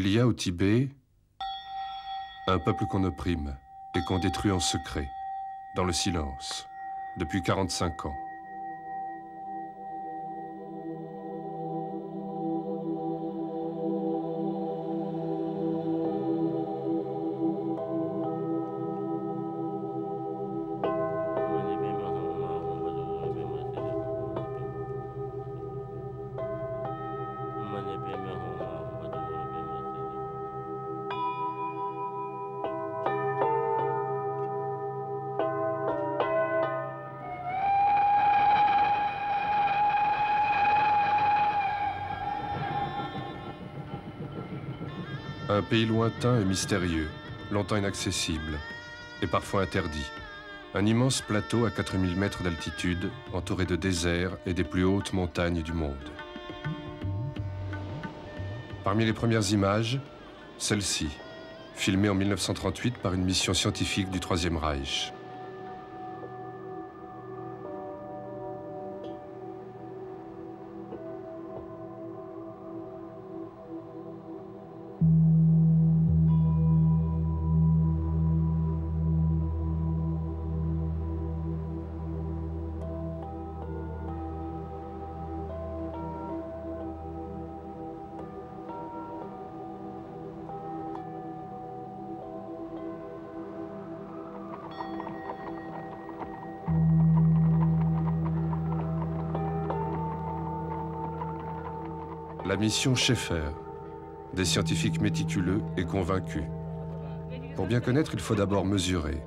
Il y a au Tibet un peuple qu'on opprime et qu'on détruit en secret, dans le silence, depuis 45 ans. Un pays lointain et mystérieux, longtemps inaccessible et parfois interdit. Un immense plateau à 4000 mètres d'altitude, entouré de déserts et des plus hautes montagnes du monde. Parmi les premières images, celle-ci, filmée en 1938 par une mission scientifique du Troisième Reich. La mission Schaeffer, des scientifiques méticuleux et convaincus. Pour bien connaître, il faut d'abord mesurer.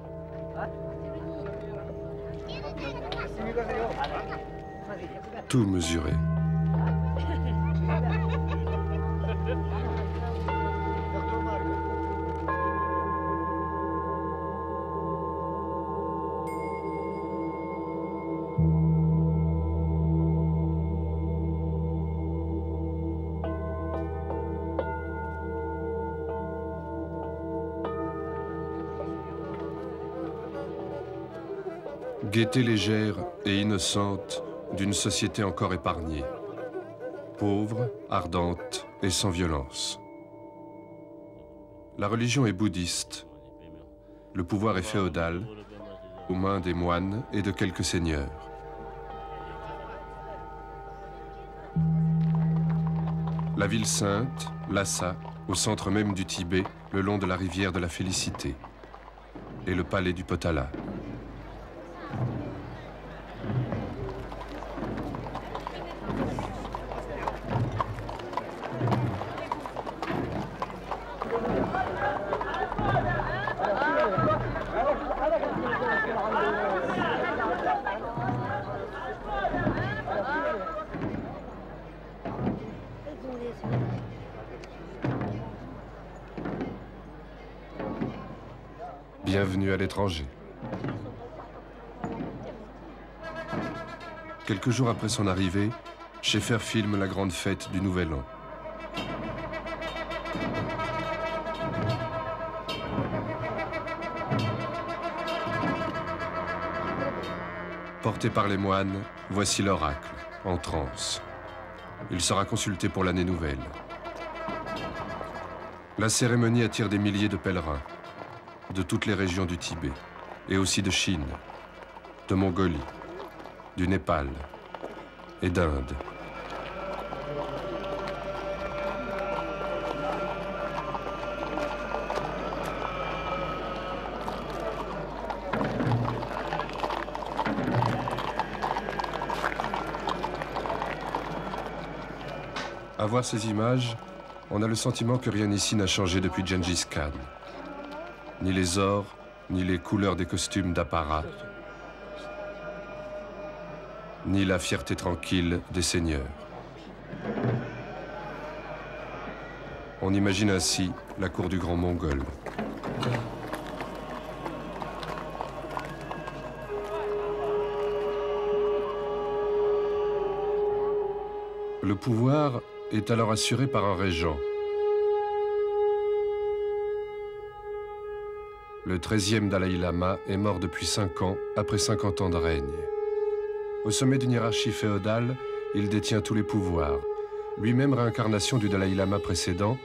Tout mesurer. Gaieté légère et innocente d'une société encore épargnée, pauvre, ardente et sans violence. La religion est bouddhiste, le pouvoir est féodal, aux mains des moines et de quelques seigneurs. La ville sainte, Lhasa, au centre même du Tibet, le long de la rivière de la Félicité, et le palais du Potala. Bienvenue à l'étranger. Quelques jours après son arrivée, Schaeffer filme la grande fête du Nouvel An. Porté par les moines, voici l'oracle, en transe. Il sera consulté pour l'année nouvelle. La cérémonie attire des milliers de pèlerins, de toutes les régions du Tibet, et aussi de Chine, de Mongolie, du Népal et d'Inde. À voir ces images, on a le sentiment que rien ici n'a changé depuis Gengis Khan. Ni les ors, ni les couleurs des costumes d'apparat, ni la fierté tranquille des seigneurs. On imagine ainsi la cour du grand Mongol. Le pouvoir est alors assuré par un régent. Le 13e Dalai Lama est mort depuis 5 ans, après 50 ans de règne. Au sommet d'une hiérarchie féodale, il détient tous les pouvoirs. Lui-même réincarnation du Dalai Lama précédent,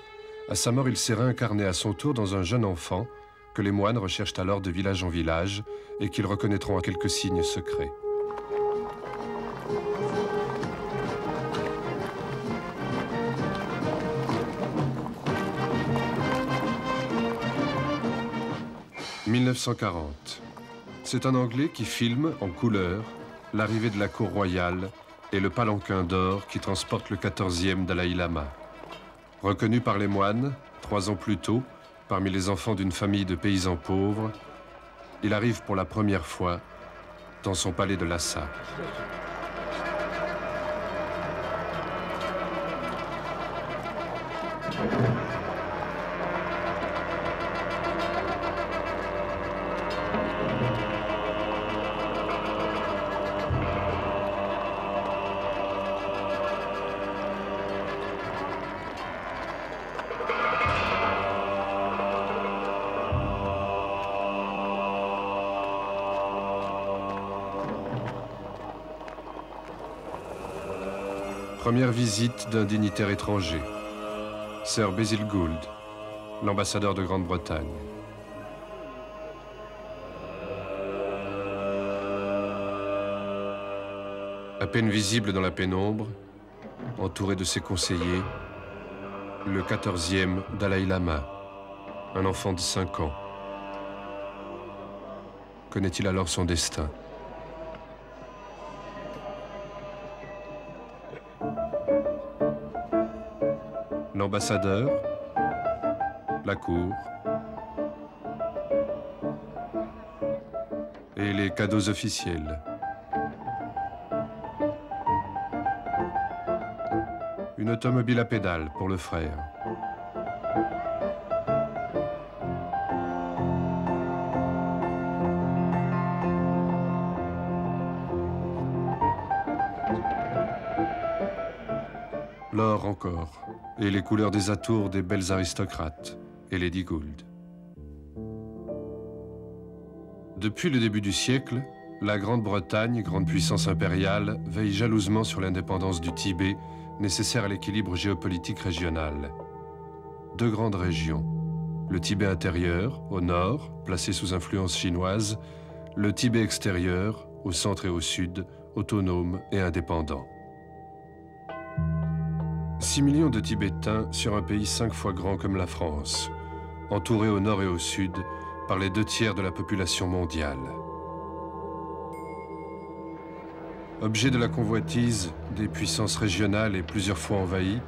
À sa mort, il s'est réincarné à son tour dans un jeune enfant que les moines recherchent alors de village en village et qu'ils reconnaîtront à quelques signes secrets. « 1940. C'est un Anglais qui filme en couleur l'arrivée de la cour royale et le palanquin d'or qui transporte le 14e Dalai Lama. Reconnu par les moines, 3 ans plus tôt, parmi les enfants d'une famille de paysans pauvres, il arrive pour la première fois dans son palais de Lhasa. Première visite d'un dignitaire étranger, Sir Basil Gould, l'ambassadeur de Grande-Bretagne. À peine visible dans la pénombre, entouré de ses conseillers, le 14e Dalai Lama, un enfant de 5 ans. Connaît-il alors son destin ? L'ambassadeur, la cour et les cadeaux officiels. Une automobile à pédales pour le frère. L'or encore, et les couleurs des atours des belles aristocrates et Lady Gould. Depuis le début du siècle, la Grande-Bretagne, grande puissance impériale, veille jalousement sur l'indépendance du Tibet, nécessaire à l'équilibre géopolitique régional. 2 grandes régions, le Tibet intérieur, au nord, placé sous influence chinoise, le Tibet extérieur, au centre et au sud, autonome et indépendant. 6 millions de Tibétains sur un pays 5 fois grand comme la France, entouré au nord et au sud par les 2/3 de la population mondiale. Objet de la convoitise des puissances régionales et plusieurs fois envahis,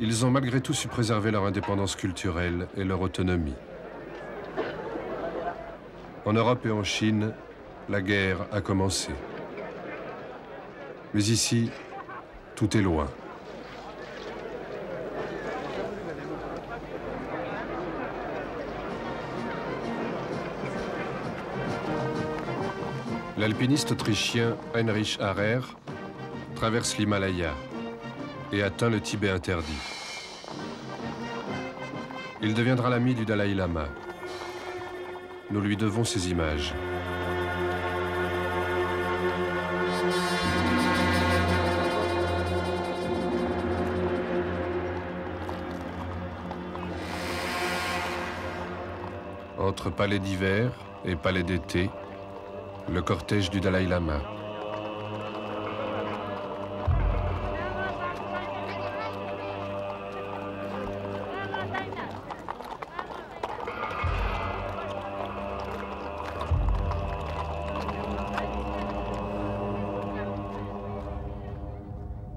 ils ont malgré tout su préserver leur indépendance culturelle et leur autonomie. En Europe et en Chine, la guerre a commencé. Mais ici, tout est loin. L'alpiniste autrichien Heinrich Harrer traverse l'Himalaya et atteint le Tibet interdit. Il deviendra l'ami du Dalai Lama. Nous lui devons ces images. Entre palais d'hiver et palais d'été, le cortège du Dalai Lama.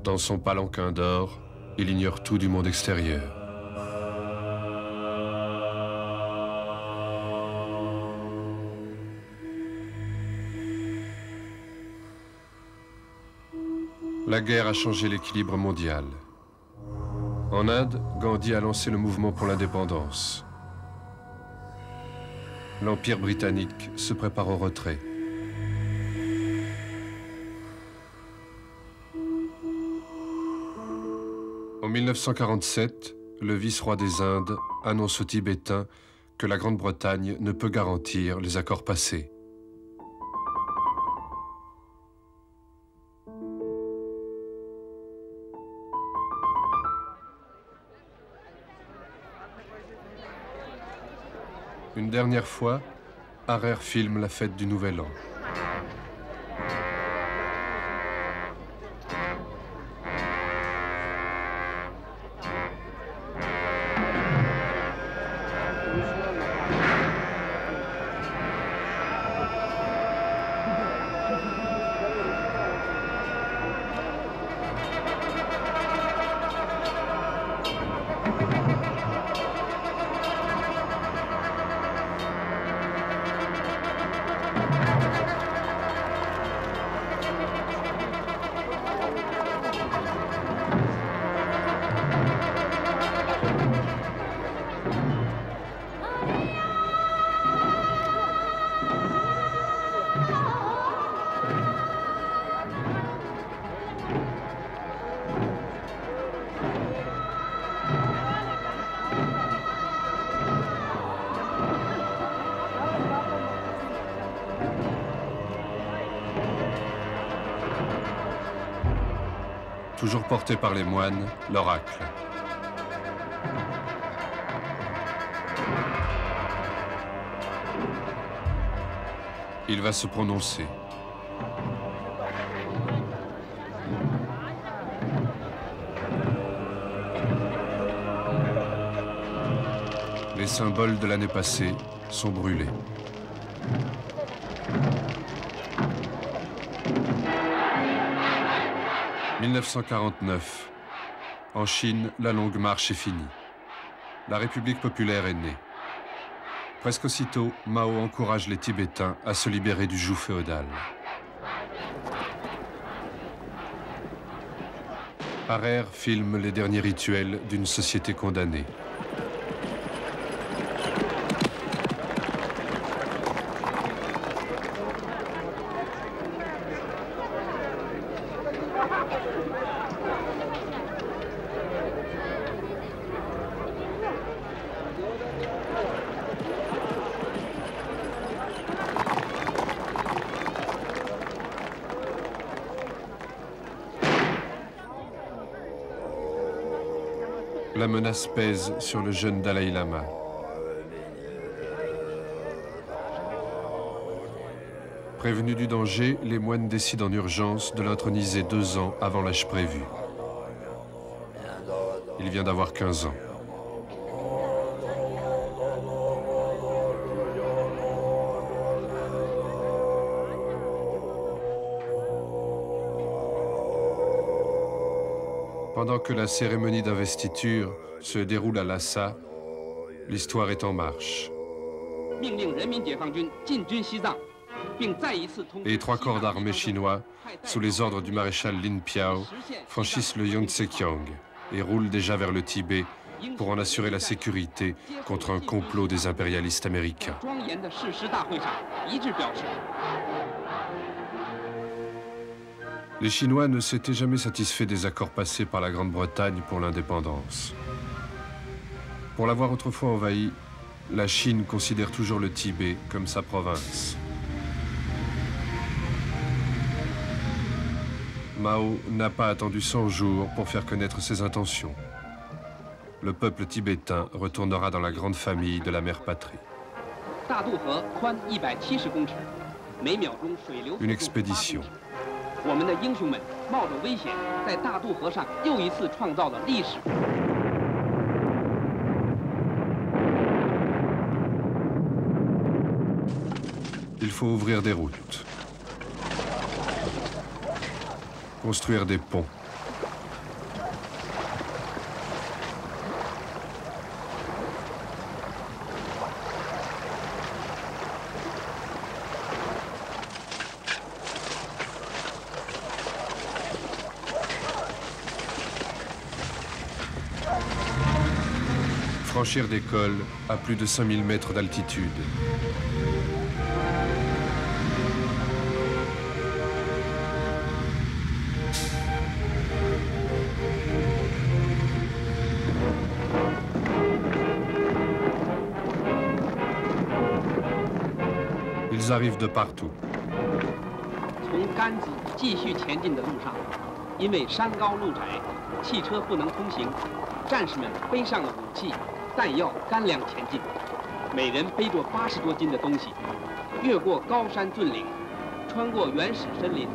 Dans son palanquin d'or, il ignore tout du monde extérieur. La guerre a changé l'équilibre mondial. En Inde, Gandhi a lancé le mouvement pour l'indépendance. L'Empire britannique se prépare au retrait. En 1947, le vice-roi des Indes annonce aux Tibétains que la Grande-Bretagne ne peut garantir les accords passés. Une dernière fois, Harrer filme la fête du Nouvel An. Toujours porté par les moines, l'oracle. Il va se prononcer. Les symboles de l'année passée sont brûlés. « 1949. En Chine, la longue marche est finie. La République populaire est née. Presque aussitôt, Mao encourage les Tibétains à se libérer du joug féodal. Harrer filme les derniers rituels d'une société condamnée. La menace pèse sur le jeune Dalai Lama. Prévenus du danger, les moines décident en urgence de l'introniser 2 ans avant l'âge prévu. Il vient d'avoir 15 ans. Pendant que la cérémonie d'investiture se déroule à Lhasa, l'histoire est en marche. Les 3 corps d'armée chinois, sous les ordres du maréchal Lin Piao, franchissent le Yangtze-kiang et roulent déjà vers le Tibet pour en assurer la sécurité contre un complot des impérialistes américains. Les Chinois ne s'étaient jamais satisfaits des accords passés par la Grande-Bretagne pour l'indépendance. Pour l'avoir autrefois envahi, la Chine considère toujours le Tibet comme sa province. Mao n'a pas attendu 100 jours pour faire connaître ses intentions. Le peuple tibétain retournera dans la grande famille de la mère patrie. Une expédition. Il faut ouvrir des routes, construire des ponts, franchir des cols à plus de 5000 mètres d'altitude. Ils arrivent de partout. 每人背着80多斤的东西，越过高山峻岭，穿过原始森林。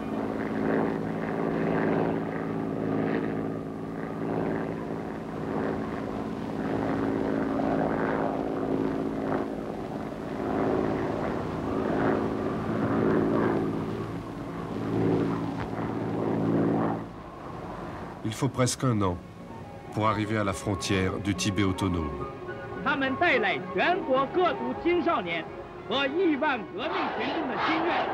Il faut presque un an pour arriver à la frontière du Tibet autonome. 他们带来全国各族青少年和亿万革命群众的心愿。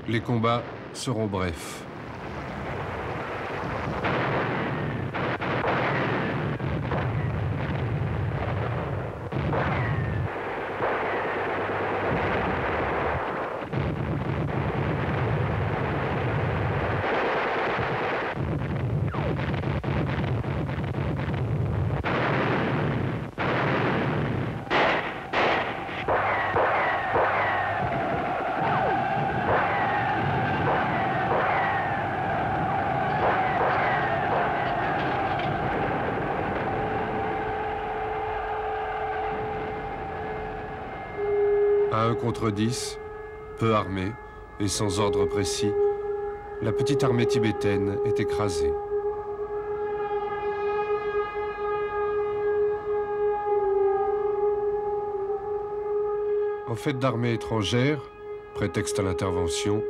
Les combats seront brefs. À 1 contre 10, peu armée et sans ordre précis, la petite armée tibétaine est écrasée. En fait d'armée étrangère, prétexte à l'intervention,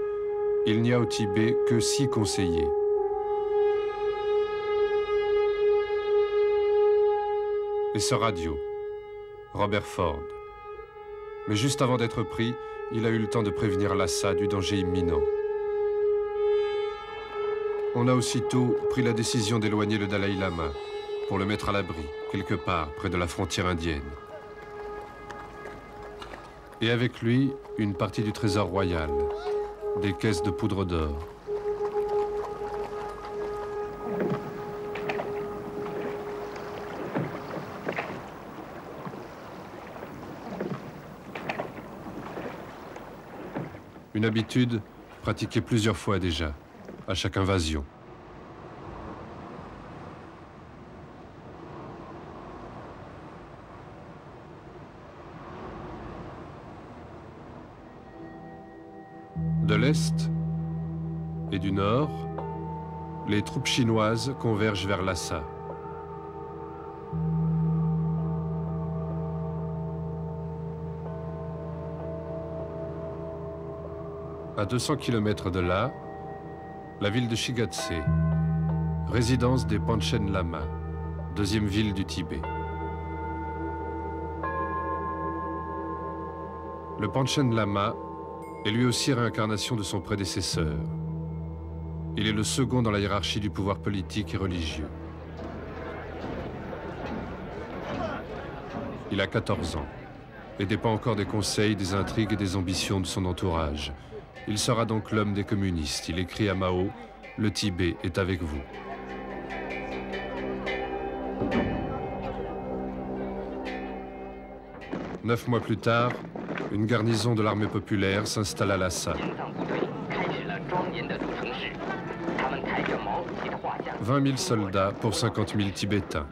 il n'y a au Tibet que 6 conseillers. Et ce radio, Robert Ford. Mais juste avant d'être pris, il a eu le temps de prévenir Lhasa du danger imminent. On a aussitôt pris la décision d'éloigner le Dalai Lama pour le mettre à l'abri, quelque part près de la frontière indienne. Et avec lui, une partie du trésor royal, des caisses de poudre d'or. Une habitude pratiquée plusieurs fois déjà, à chaque invasion. De l'Est et du Nord, les troupes chinoises convergent vers Lhasa. À 200 km de là, la ville de Shigatse, résidence des Panchen Lama, deuxième ville du Tibet. Le Panchen Lama est lui aussi réincarnation de son prédécesseur. Il est le second dans la hiérarchie du pouvoir politique et religieux. Il a 14 ans et dépend encore des conseils, des intrigues et des ambitions de son entourage. Il sera donc l'homme des communistes. Il écrit à Mao, « Le Tibet est avec vous ». Neuf mois plus tard, une garnison de l'armée populaire s'installe à Lhasa. 20 000 soldats pour 50 000 Tibétains.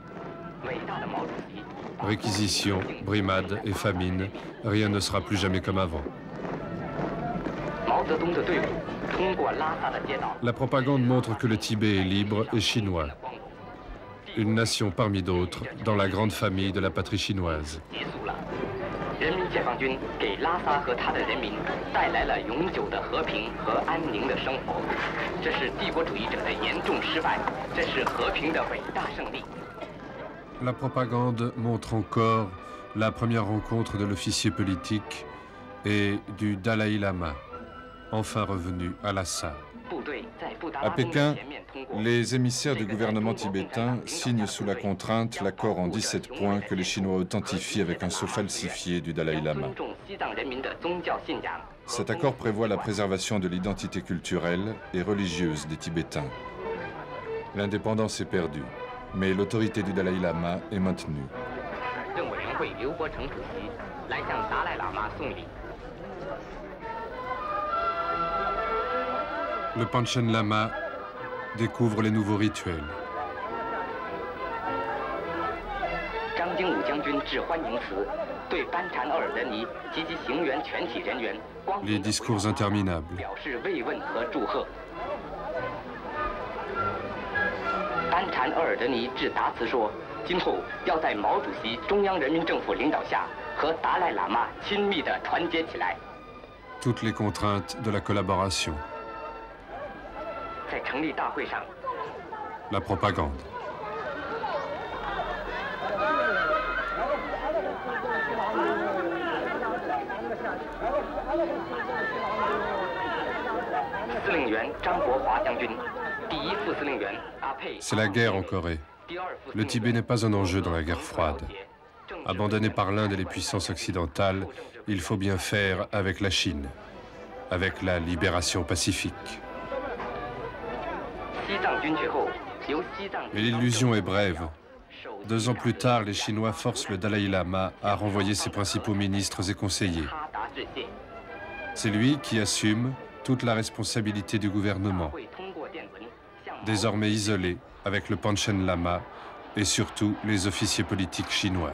Réquisition, brimade et famine, rien ne sera plus jamais comme avant. La propagande montre que le Tibet est libre et chinois. Une nation parmi d'autres dans la grande famille de la patrie chinoise. La propagande montre encore la première rencontre de l'officier politique et du Dalai Lama, enfin revenu à Lhasa. À Pékin, les émissaires du gouvernement tibétain signent sous la contrainte l'accord en 17 points que les Chinois authentifient avec un sceau falsifié du Dalai Lama. Cet accord prévoit la préservation de l'identité culturelle et religieuse des Tibétains. L'indépendance est perdue, mais l'autorité du Dalai Lama est maintenue. Le Panchen Lama découvre les nouveaux rituels. Les discours interminables. Toutes les contraintes de la collaboration. La propagande. C'est la guerre en Corée. Le Tibet n'est pas un enjeu dans la guerre froide. Abandonné par l'Inde et les puissances occidentales, il faut bien faire avec la Chine, avec la libération pacifique. Mais l'illusion est brève. 2 ans plus tard, les Chinois forcent le Dalai Lama à renvoyer ses principaux ministres et conseillers. C'est lui qui assume toute la responsabilité du gouvernement, désormais isolé avec le Panchen Lama et surtout les officiers politiques chinois.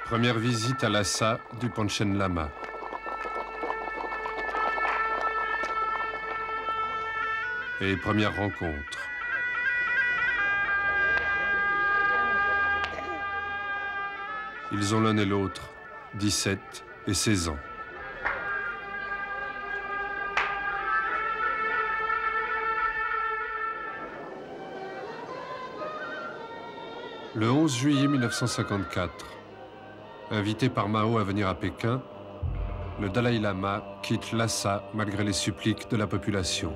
Première visite à Lhasa du Panchen Lama. Et première rencontre. Ils ont l'un et l'autre 17 et 16 ans. Le 11 juillet 1954, invité par Mao à venir à Pékin, le Dalai Lama quitte Lhasa malgré les suppliques de la population.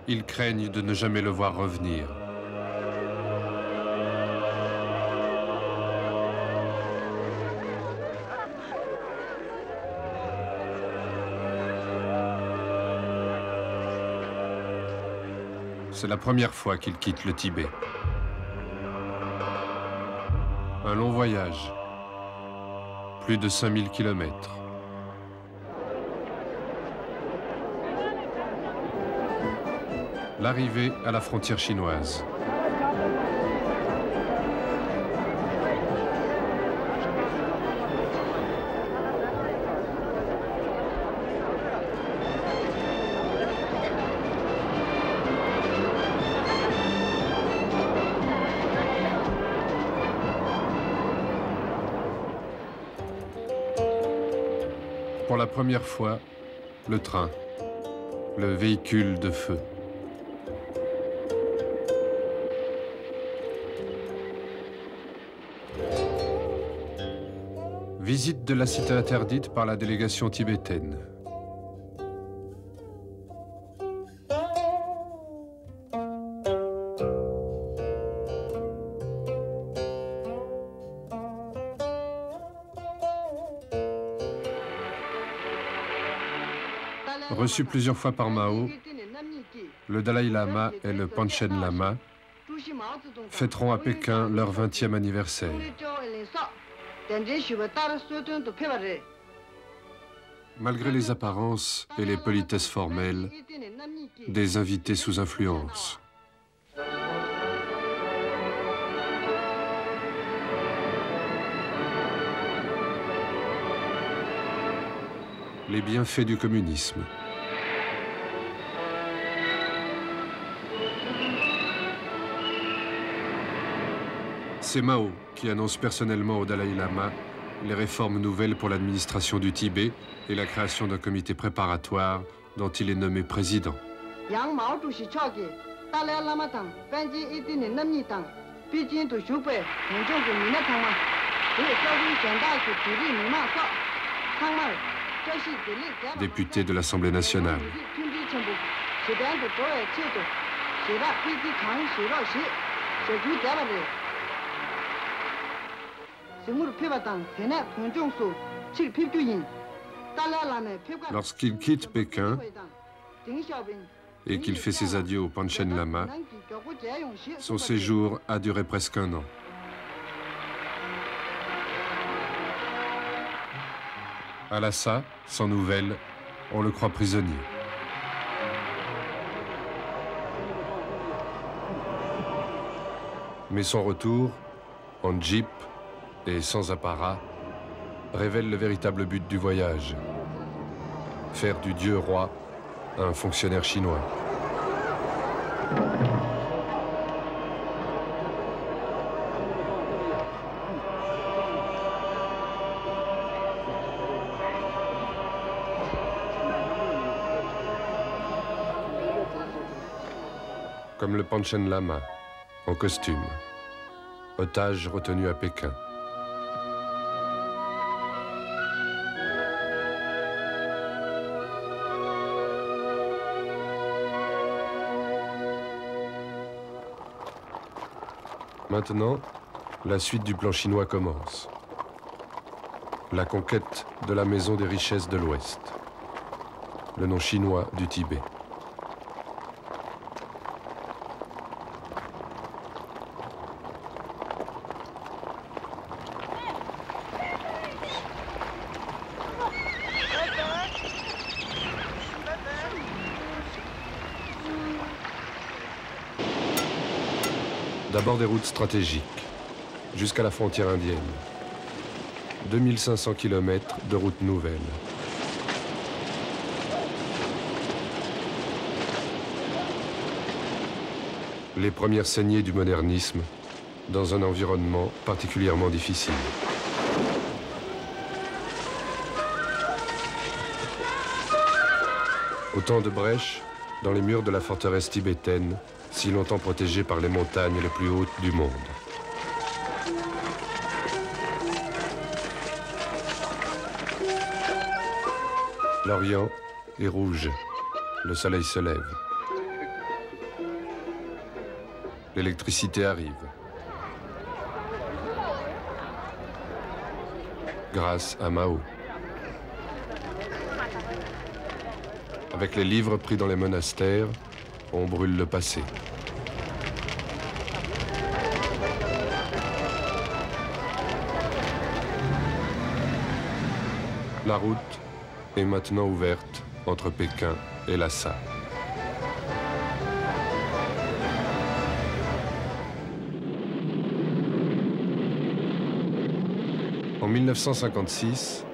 Ils craignent de ne jamais le voir revenir. C'est la première fois qu'il quitte le Tibet. Un long voyage, plus de 5000 kilomètres. L'arrivée à la frontière chinoise. Pour la première fois, le train, le véhicule de feu. Visite de la cité interdite par la délégation tibétaine. Reçu plusieurs fois par Mao, le Dalai Lama et le Panchen Lama fêteront à Pékin leur 20e anniversaire. Malgré les apparences et les politesses formelles, des invités sous influence. Les bienfaits du communisme. C'est Mao qui annonce personnellement au Dalai Lama les réformes nouvelles pour l'administration du Tibet et la création d'un comité préparatoire dont il est nommé président. Député de l'Assemblée nationale. Lorsqu'il quitte Pékin et qu'il fait ses adieux au Panchen Lama, son séjour a duré presque un an. À Lhasa, sans nouvelles, on le croit prisonnier. Mais son retour, en jeep et sans apparat, révèle le véritable but du voyage. Faire du dieu roi un fonctionnaire chinois. Comme le Panchen Lama, en costume, otage retenu à Pékin. Maintenant, la suite du plan chinois commence. La conquête de la maison des richesses de l'Ouest. Le nom chinois du Tibet. D'abord des routes stratégiques, jusqu'à la frontière indienne. 2500 km de routes nouvelles. Les premières saignées du modernisme dans un environnement particulièrement difficile. Autant de brèches dans les murs de la forteresse tibétaine, si longtemps protégée par les montagnes les plus hautes du monde. L'Orient est rouge, le soleil se lève. L'électricité arrive. Grâce à Mao. Avec les livres pris dans les monastères, on brûle le passé. La route est maintenant ouverte entre Pékin et Lhasa. En 1956,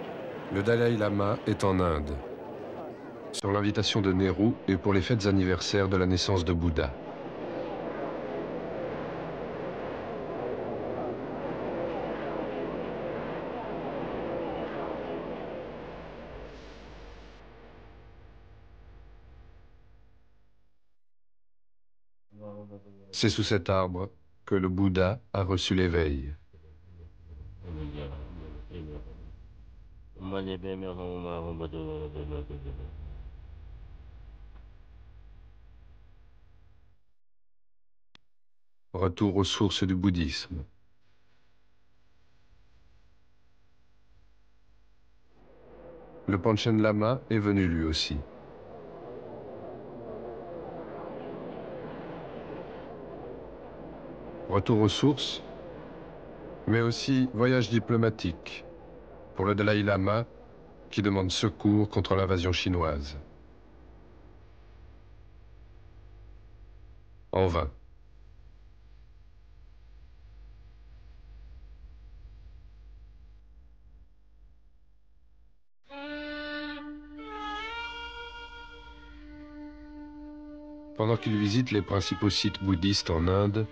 le Dalai Lama est en Inde, sur l'invitation de Nehru et pour les fêtes anniversaires de la naissance de Bouddha. C'est sous cet arbre que le Bouddha a reçu l'éveil. Retour aux sources du bouddhisme. Le Panchen Lama est venu lui aussi. Retour aux sources, mais aussi voyage diplomatique pour le Dalai Lama qui demande secours contre l'invasion chinoise. En vain. Pendant qu'il visite les principaux sites bouddhistes en Inde,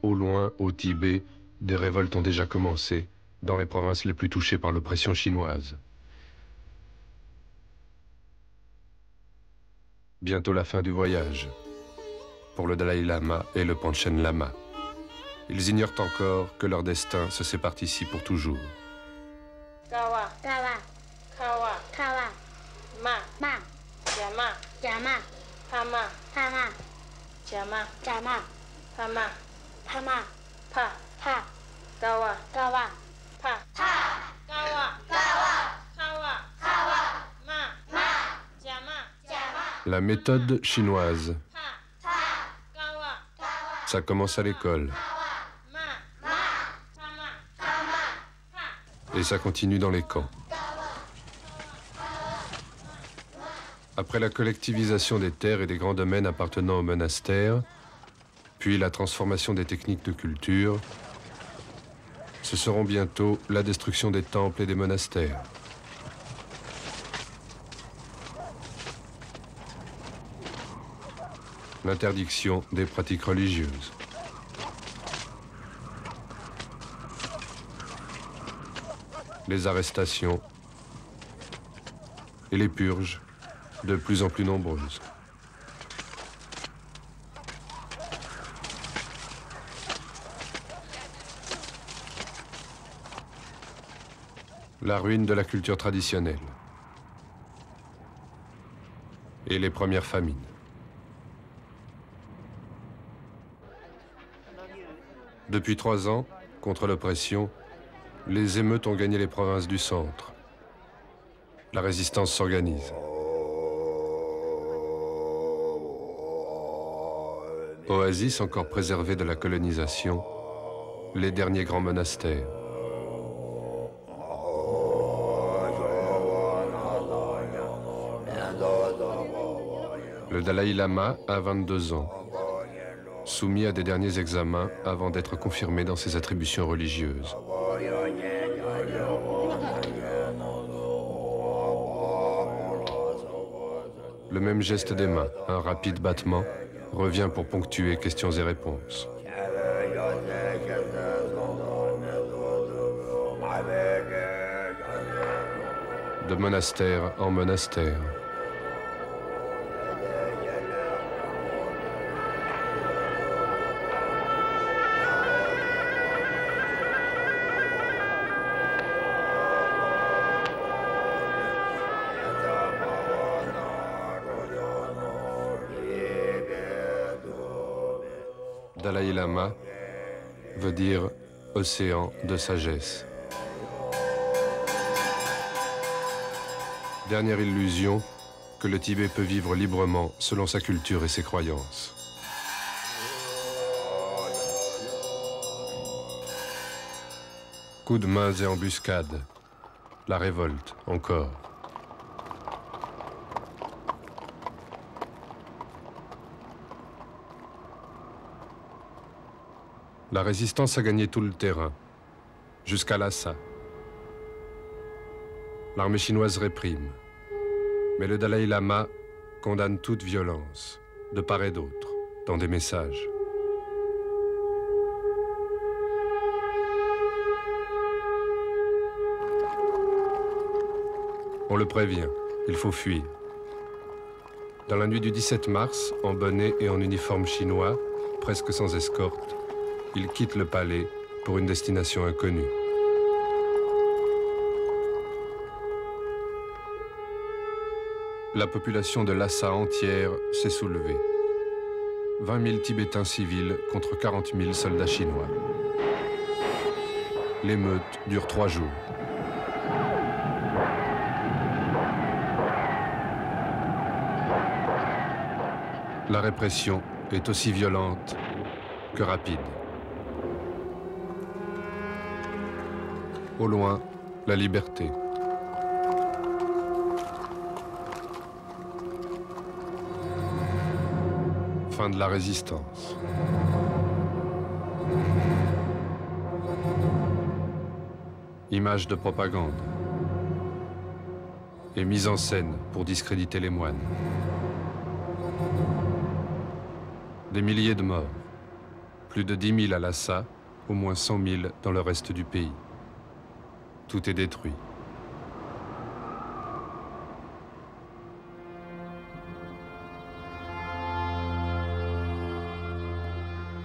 au loin, au Tibet, des révoltes ont déjà commencé dans les provinces les plus touchées par l'oppression chinoise. Bientôt la fin du voyage pour le Dalai Lama et le Panchen Lama. Ils ignorent encore que leur destin se sépare ici pour toujours. Kawa, kawa, kawa, kawa, ma, ma, yama, yama, hama, hama, Jama. Jama. Pama. Pama. Pa. Pa. Gawa. Gawa. Pa. Pa. Gawa. Gawa. Kawa. Kawa. Ma. Ma. Jama. Jama. La méthode chinoise. Pa. Pa. Gawa. Gawa. Ça commence à l'école. Ma. Ma. Pama. Pama. Pa. Et ça continue dans les camps. Après la collectivisation des terres et des grands domaines appartenant au monastère, puis la transformation des techniques de culture, ce seront bientôt la destruction des temples et des monastères. L'interdiction des pratiques religieuses. Les arrestations et les purges de plus en plus nombreuses. La ruine de la culture traditionnelle et les premières famines. Depuis 3 ans, contre l'oppression, les émeutes ont gagné les provinces du centre. La résistance s'organise. Oasis encore préservée de la colonisation, les derniers grands monastères. Le Dalai Lama a 22 ans, soumis à des derniers examens avant d'être confirmé dans ses attributions religieuses. Le même geste des mains, un rapide battement, revient pour ponctuer questions et réponses. De monastère en monastère. Dalai Lama veut dire océan de sagesse. Dernière illusion, que le Tibet peut vivre librement selon sa culture et ses croyances. Coups de mains et embuscades. La révolte, encore. La résistance a gagné tout le terrain, jusqu'à Lhasa. L'armée chinoise réprime, mais le Dalai Lama condamne toute violence, de part et d'autre, dans des messages. On le prévient, il faut fuir. Dans la nuit du 17 mars, en bonnet et en uniforme chinois, presque sans escorte, il quitte le palais pour une destination inconnue. La population de Lhasa entière s'est soulevée. 20 000 Tibétains civils contre 40 000 soldats chinois. L'émeute dure 3 jours. La répression est aussi violente que rapide. Au loin, la liberté. Fin de la résistance. Images de propagande. Et mise en scène pour discréditer les moines. Des milliers de morts. Plus de 10 000 à Lhasa, au moins 100 000 dans le reste du pays. Tout est détruit.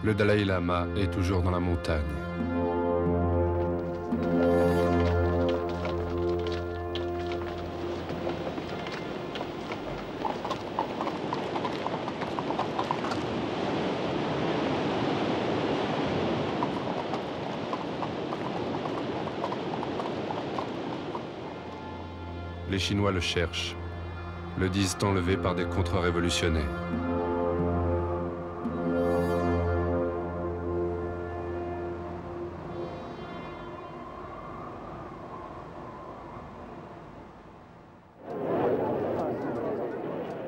Le Dalai Lama est toujours dans la montagne. Les Chinois le cherchent, le disent enlevé par des contre-révolutionnaires.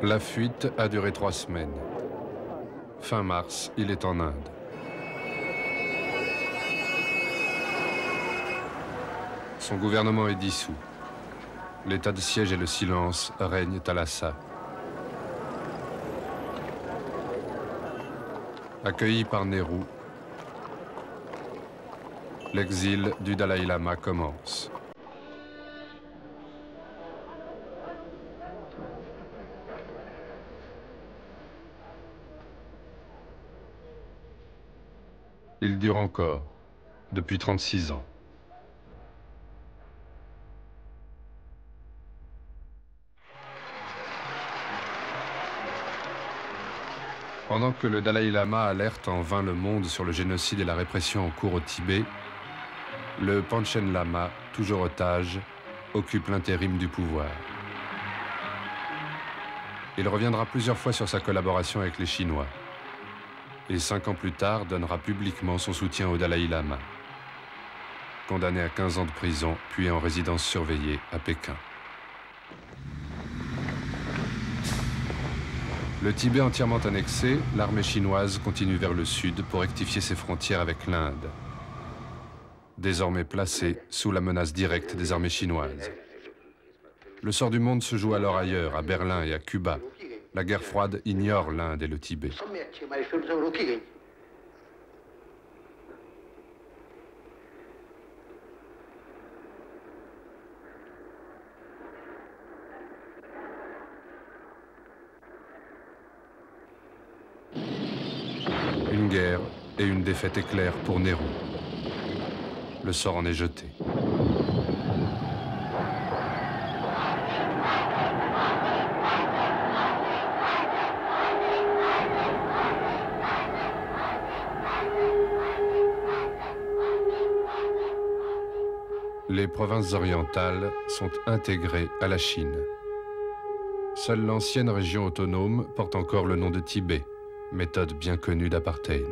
La fuite a duré 3 semaines. Fin mars, il est en Inde. Son gouvernement est dissous. L'état de siège et le silence règnent à Lhasa. Accueilli par Nehru, l'exil du Dalai Lama commence. Il dure encore, depuis 36 ans. Pendant que le Dalai Lama alerte en vain le monde sur le génocide et la répression en cours au Tibet, le Panchen Lama, toujours otage, occupe l'intérim du pouvoir. Il reviendra plusieurs fois sur sa collaboration avec les Chinois. Et 5 ans plus tard, donnera publiquement son soutien au Dalai Lama, condamné à 15 ans de prison, puis en résidence surveillée à Pékin. Le Tibet entièrement annexé, l'armée chinoise continue vers le sud pour rectifier ses frontières avec l'Inde, désormais placée sous la menace directe des armées chinoises. Le sort du monde se joue alors ailleurs, à Berlin et à Cuba. La guerre froide ignore l'Inde et le Tibet. Une guerre et une défaite éclair pour Nehru. Le sort en est jeté. Les provinces orientales sont intégrées à la Chine. Seule l'ancienne région autonome porte encore le nom de Tibet, méthode bien connue d'apartheid.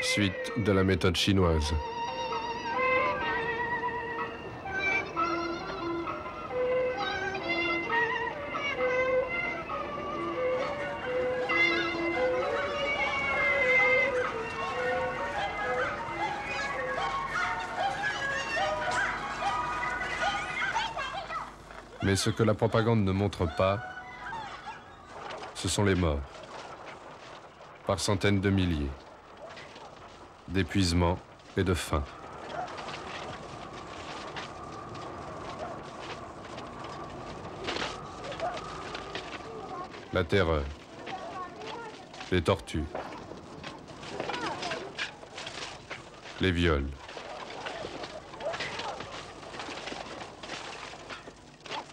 Suite de la méthode chinoise. Mais ce que la propagande ne montre pas, ce sont les morts, par centaines de milliers, d'épuisement et de faim. La terreur, les tortures, les viols.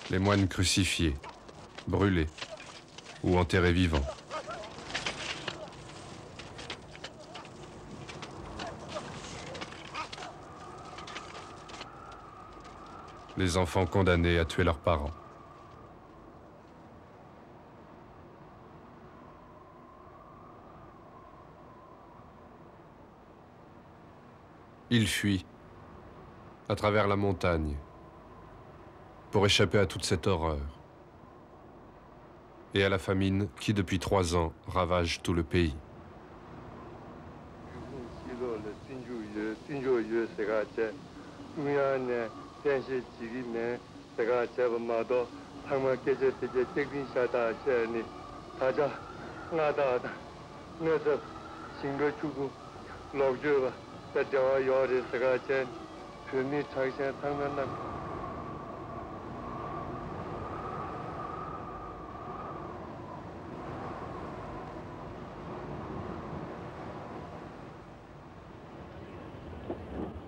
Les moines crucifiés, brûlés ou enterrés vivants. Les enfants condamnés à tuer leurs parents. Ils fuient à travers la montagne pour échapper à toute cette horreur et à la famine qui, depuis 3 ans, ravage tout le pays.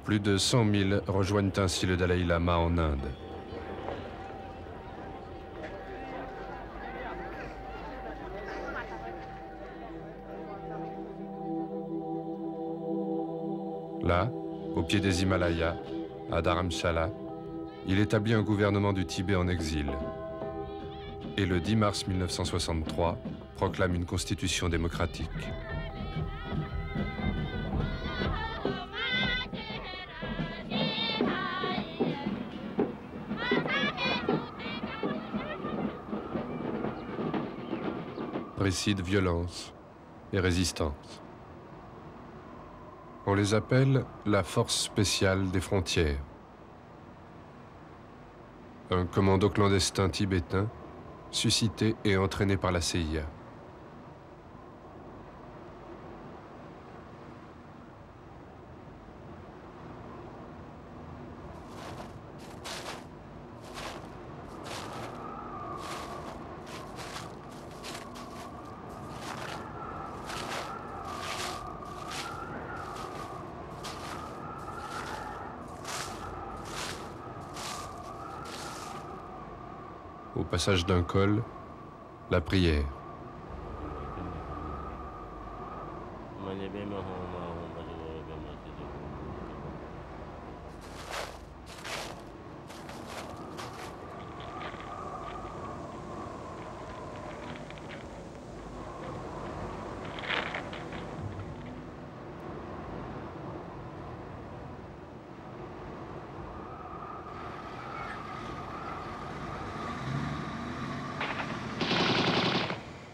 Plus de 100 000 rejoignent ainsi le Dalai Lama en Inde. Là, au pied des Himalayas, à Dharamshala, il établit un gouvernement du Tibet en exil. Et le 10 mars 1963, proclame une constitution démocratique. Précide violence et résistance. On les appelle la force spéciale des frontières. Un commando clandestin tibétain suscité et entraîné par la CIA. Au passage d'un col, la prière.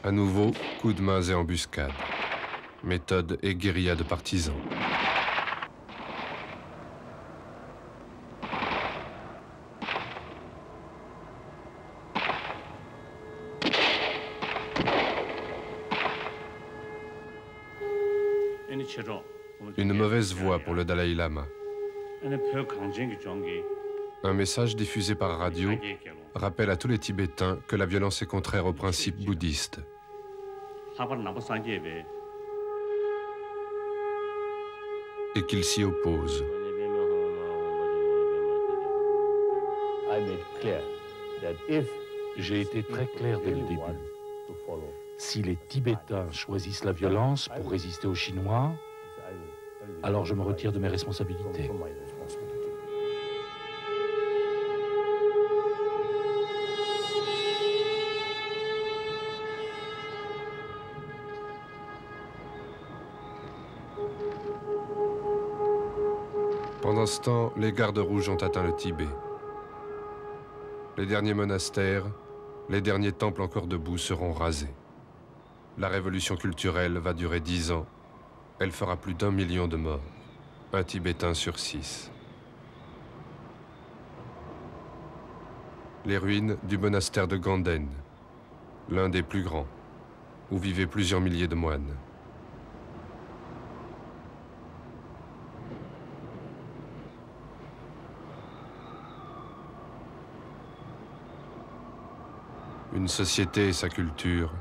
À nouveau, coups de main et embuscades. Méthode et guérilla de partisans. Une mauvaise voix pour le Dalai Lama. Un message diffusé par radio rappelle à tous les Tibétains que la violence est contraire aux principes bouddhistes. Et qu'ils s'y opposent. J'ai été très clair dès le début. Si les Tibétains choisissent la violence pour résister aux Chinois, alors je me retire de mes responsabilités. Pendant ce temps, les gardes rouges ont atteint le Tibet. Les derniers monastères, les derniers temples encore debout seront rasés. La révolution culturelle va durer 10 ans. Elle fera plus d'1 million de morts. Un Tibétain sur 6. Les ruines du monastère de Ganden, l'un des plus grands, où vivaient plusieurs milliers de moines. Une société et sa culture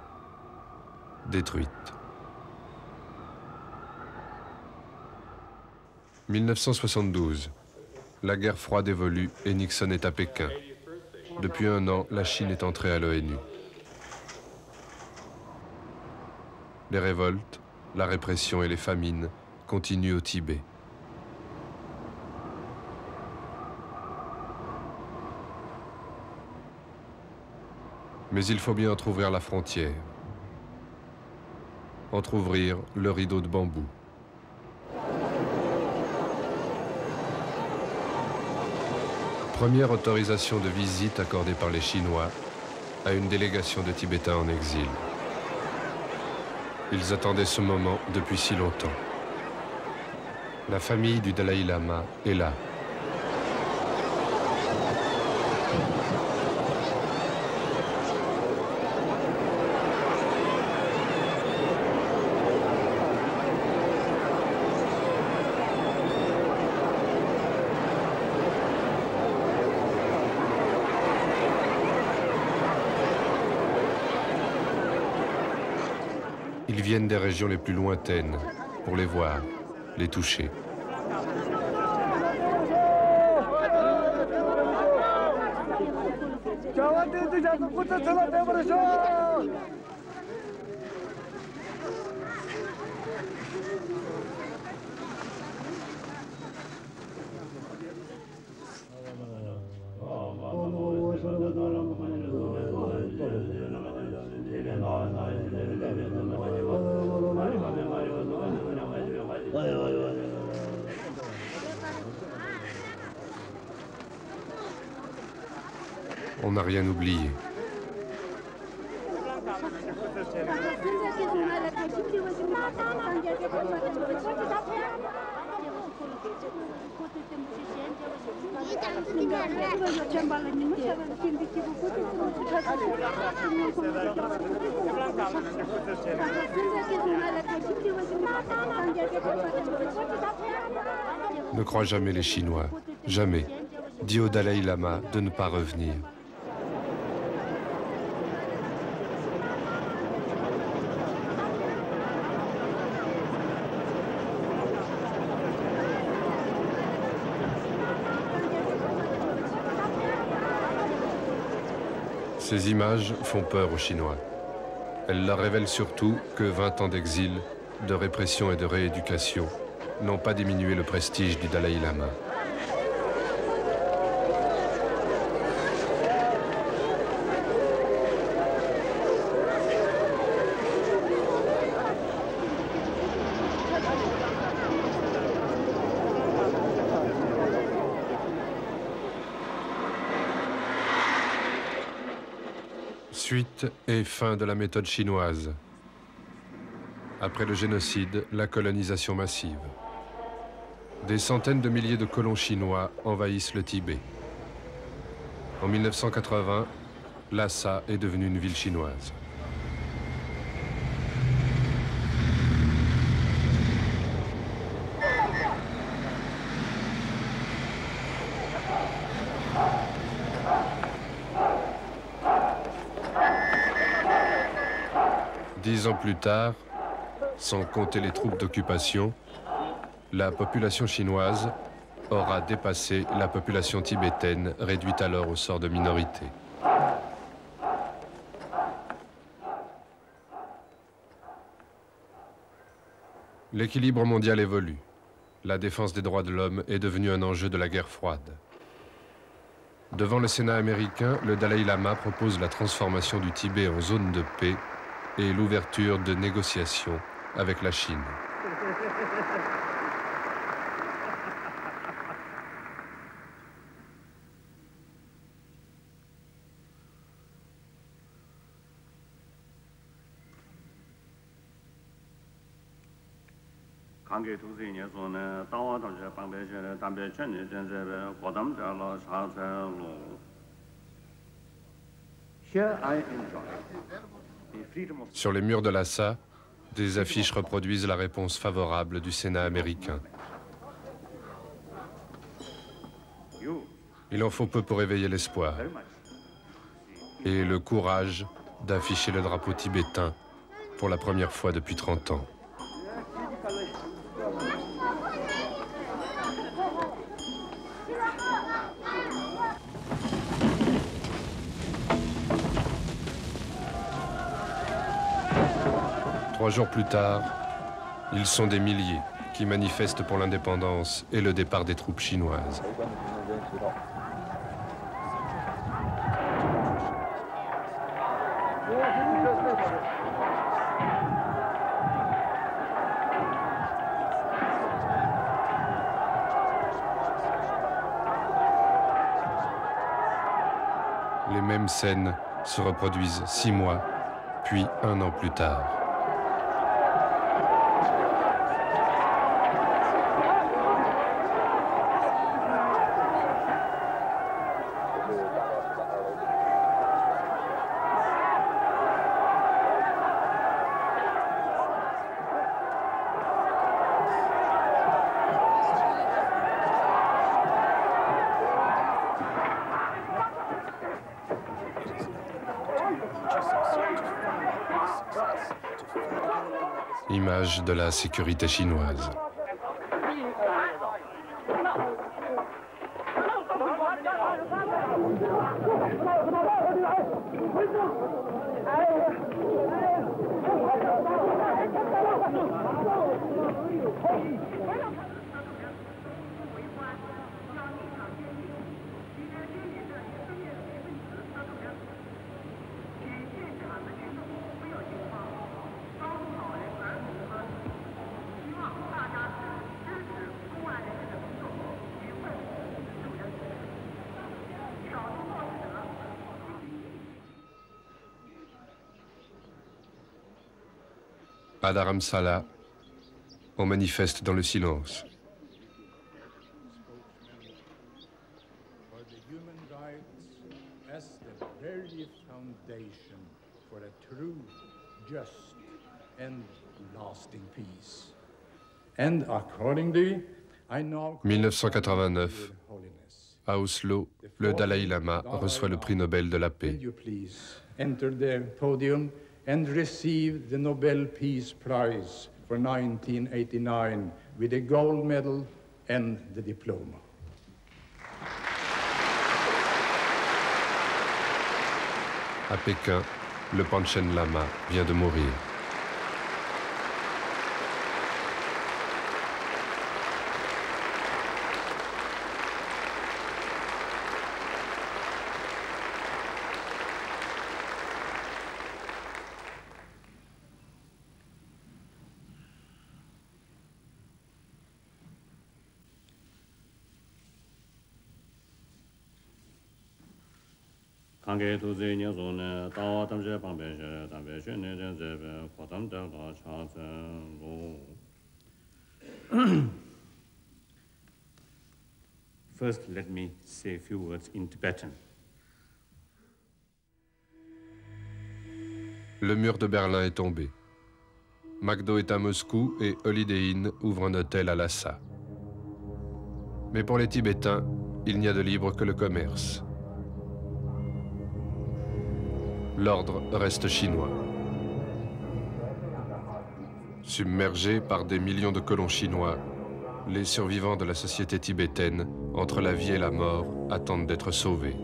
détruites. 1972. La guerre froide évolue et Nixon est à Pékin. Depuis 1 an, la Chine est entrée à l'ONU. Les révoltes, la répression et les famines continuent au Tibet. Mais il faut bien entrouvrir la frontière. Entrouvrir le rideau de bambou. Première autorisation de visite accordée par les Chinois à une délégation de Tibétains en exil. Ils attendaient ce moment depuis si longtemps. La famille du Dalai Lama est là. Ils viennent des régions les plus lointaines pour les voir, les toucher. on n'a rien oublié. Ne crois jamais les Chinois, jamais. Dis au Dalai Lama de ne pas revenir. Ces images font peur aux Chinois. Elles leur révèlent surtout que 20 ans d'exil, de répression et de rééducation n'ont pas diminué le prestige du Dalai Lama. Suite et fin de la méthode chinoise. Après le génocide, la colonisation massive. Des centaines de milliers de colons chinois envahissent le Tibet. En 1980, Lhasa est devenue une ville chinoise. Dix ans plus tard, sans compter les troupes d'occupation, la population chinoise aura dépassé la population tibétaine, réduite alors au sort de minorité. L'équilibre mondial évolue. La défense des droits de l'homme est devenue un enjeu de la guerre froide. Devant le Sénat américain, le Dalai Lama propose la transformation du Tibet en zone de paix et l'ouverture de négociations avec la Chine. Sur les murs de Lhasa, des affiches reproduisent la réponse favorable du Sénat américain. Il en faut peu pour éveiller l'espoir et le courage d'afficher le drapeau tibétain pour la première fois depuis 30 ans. Trois jours plus tard, ils sont des milliers qui manifestent pour l'indépendance et le départ des troupes chinoises. Les mêmes scènes se reproduisent 6 mois, puis 1 an plus tard. Image de la sécurité chinoise. À Dharamsala, on manifeste dans le silence. En 1989, à Oslo, le Dalai Lama reçoit le prix Nobel de la paix. And received the Nobel Peace Prize for 1989 with a gold medal and the diploma. À Pékin, le Panchen Lama vient de mourir. First, let me say a few words in Tibetan. Le mur de Berlin est tombé. McDo est à Moscou et Holiday Inn ouvre un hôtel à Lhasa. Mais pour les Tibétains, il n'y a de libre que le commerce. L'ordre reste chinois. Submergés par des millions de colons chinois, les survivants de la société tibétaine, entre la vie et la mort, attendent d'être sauvés.